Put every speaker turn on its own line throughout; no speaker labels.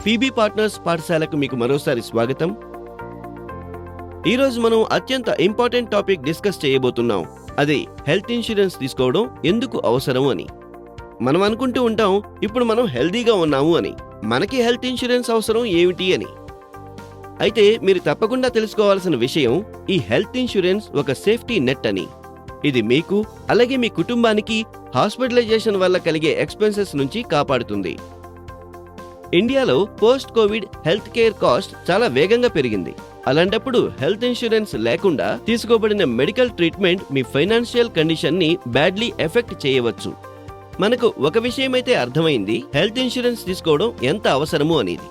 PB partners పాఠశాలకు మీకు మరోసారి స్వాగతం. ఈరోజు మనం అత్యంత ఇంపార్టెంట్ టాపిక్ డిస్కస్ చేయబోతున్నాం. అది హెల్త్ ఇన్సూరెన్స్ తీసుకోవడం ఎందుకు అవసరం అని. మనం అనుకుంటూ ఉంటాం, ఇప్పుడు మనం హెల్దీగా ఉన్నాము అని. మనకి హెల్త్ ఇన్సూరెన్స్ అవసరం ఏమిటి అని. అయితే మీరు తప్పకుండా తెలుసుకోవాల్సిన విషయం, ఈ హెల్త్ ఇన్సూరెన్స్ ఒక సేఫ్టీ నెట్ అని. ఇది మీకు అలాగే మీ కుటుంబానికి హాస్పిటలైజేషన్ వల్ల కలిగే ఎక్స్పెన్సెస్ నుంచి కాపాడుతుంది. ఇండియాలో post Covid health care cost చాలా వేగంగా పెరిగింది. అలాంటప్పుడు హెల్త్ ఇన్సూరెన్స్ లేకుండా తీసుకోబడిన మెడికల్ ట్రీట్మెంట్ మీ ఫైనాన్షియల్ కండిషన్ ని బ్యాడ్లీ ఎఫెక్ట్ చేయవచ్చు. మనకు ఒక విషయమైతే అర్థమైంది, హెల్త్ ఇన్సూరెన్స్ తీసుకోవడం ఎంత అవసరమో అనేది.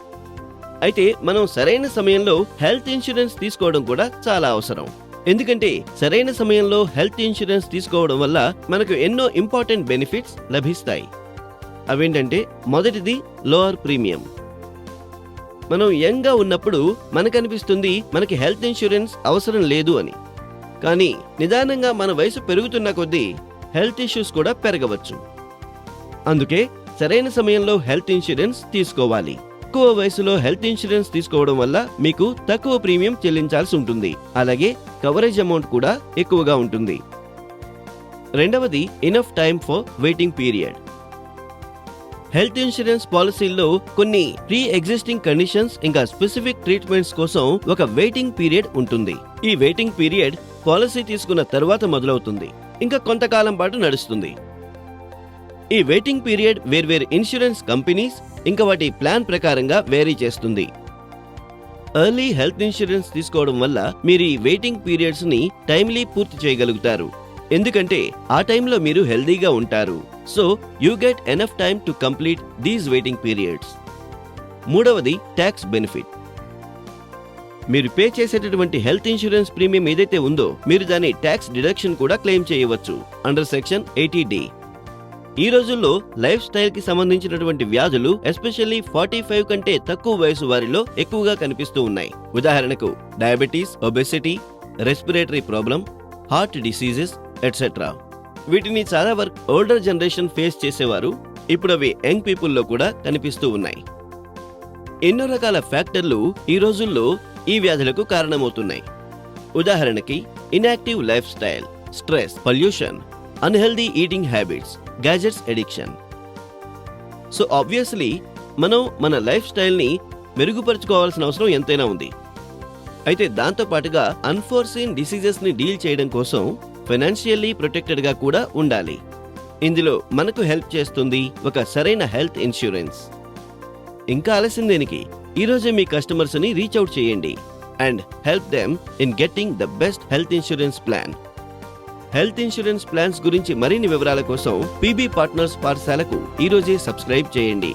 అయితే మనం సరైన సమయంలో హెల్త్ ఇన్సూరెన్స్ తీసుకోవడం కూడా చాలా అవసరం. ఎందుకంటే సరైన సమయంలో హెల్త్ ఇన్సూరెన్స్ తీసుకోవడం వల్ల మనకు ఎన్నో ఇంపార్టెంట్ బెనిఫిట్స్ లభిస్తాయి. అవేంటంటే, మొదటిది లోవర్ ప్రీమియం. మనం యంగ్ గా ఉన్నప్పుడు మనకనిపిస్తుంది మనకి హెల్త్ ఇన్సూరెన్స్ అవసరం లేదు అని. కానీ నిదానంగా మన వయసు పెరుగుతున్న కొద్దీ హెల్త్ ఇష్యూస్ కూడా పెరగవచ్చు. అందుకే సరైన సమయంలో హెల్త్ ఇన్సూరెన్స్ తీసుకోవాలి. ఎక్కువ వయసులో హెల్త్ ఇన్సూరెన్స్ తీసుకోవడం వల్ల మీకు తక్కువ ప్రీమియం చెల్లించాల్సి ఉంటుంది. అలాగే కవరేజ్ అమౌంట్ కూడా ఎక్కువగా ఉంటుంది. రెండవది, enough time for waiting period. Health insurance పాలసీల్లో కొన్ని ప్రీ ఎగ్జిస్టింగ్ కండిషన్స్ ఇంకా స్పెసిఫిక్ ట్రీట్మెంట్స్ కోసం ఒక వెయిటింగ్ పీరియడ్ ఉంటుంది. ఈ వెయిటింగ్ పీరియడ్ పాలసీ తీసుకున్న తర్వాత మొదలవుతుంది, ఇంకా కొంతకాలం పాటు నడుస్తుంది. ఈ వెయిటింగ్ పీరియడ్ వేర్వేరు ఇన్సూరెన్స్ కంపెనీస్ ఇంకా వాటి ప్లాన్ ప్రకారంగా వేరీ చేస్తుంది. ఎర్లీ హెల్త్ ఇన్సూరెన్స్ తీసుకోవడం వల్ల మీరు ఈ వెయిటింగ్ పీరియడ్స్ ని టైమ్లీ పూర్తి చేయగలుగుతారు. ఎందుకంటే ఆ టైంలో మీరు హెల్దీగా ఉంటారు. So you get enough time to complete these waiting periods. మూడవది, ట్యాక్స్ బెనిఫిట్. మీరు పే చేసేటటువంటి హెల్త్ ఇన్సూరెన్స్ ప్రీమియం ఏదైతే ఉందో, మీరు దాని ట్యాక్స్ డిడక్షన్ కూడా క్లెయిమ్ చేయవచ్చు అండర్ సెక్షన్ 80D. ఈ రోజుల్లో లైఫ్ స్టైల్ కి సంబంధించినటువంటి వ్యాధులు ఎస్పెషల్లీ 45 కంటే తక్కువ వయసు వారిలో ఎక్కువగా కనిపిస్తూ ఉన్నాయి. ఉదాహరణకు diabetes, obesity, respiratory problem, heart diseases etcetera. వీటిని చాలా వరకు ఓల్డర్ జనరేషన్ ఫేస్ చేసేవారు. ఇప్పుడు అవి యంగ్ పీపుల్లో కూడా కనిపిస్తూ ఉన్నాయి. ఎన్నో రకాల ఫ్యాక్టర్లు ఈ రోజుల్లో ఈ వ్యాధులకు కారణమవుతున్నాయి. ఉదాహరణకి inactive life style, stress, pollution, unhealthy eating habits, gadgets addiction. So obviously మనం మన లైఫ్ స్టైల్ ని మెరుగుపరుచుకోవాల్సిన అవసరం ఎంతైనా ఉంది. అయితే దాంతో పాటుగా అన్ఫోర్సీన్ డిసీజెస్ ని డీల్ చేయడం కోసం ఫైనాన్షియల్లీ ప్రొటెక్టెడ్ గా కూడా ఉండాలి. ఇందులో మనకు హెల్ప్ చేస్తుంది ఒక సరైన హెల్త్ ఇన్సూరెన్స్. ఇంకా ఆలస్యం దేనికి? ఈ రోజే మీ కస్టమర్స్ ని రీచ్ అవుట్ చేయండి and help them in getting the best health insurance plan. Health insurance plans గురించి మరిన్ని వివరాల కోసం పీబీ పార్ట్నర్స్ పాఠశాలకు ఈ రోజే సబ్స్క్రైబ్ చేయండి.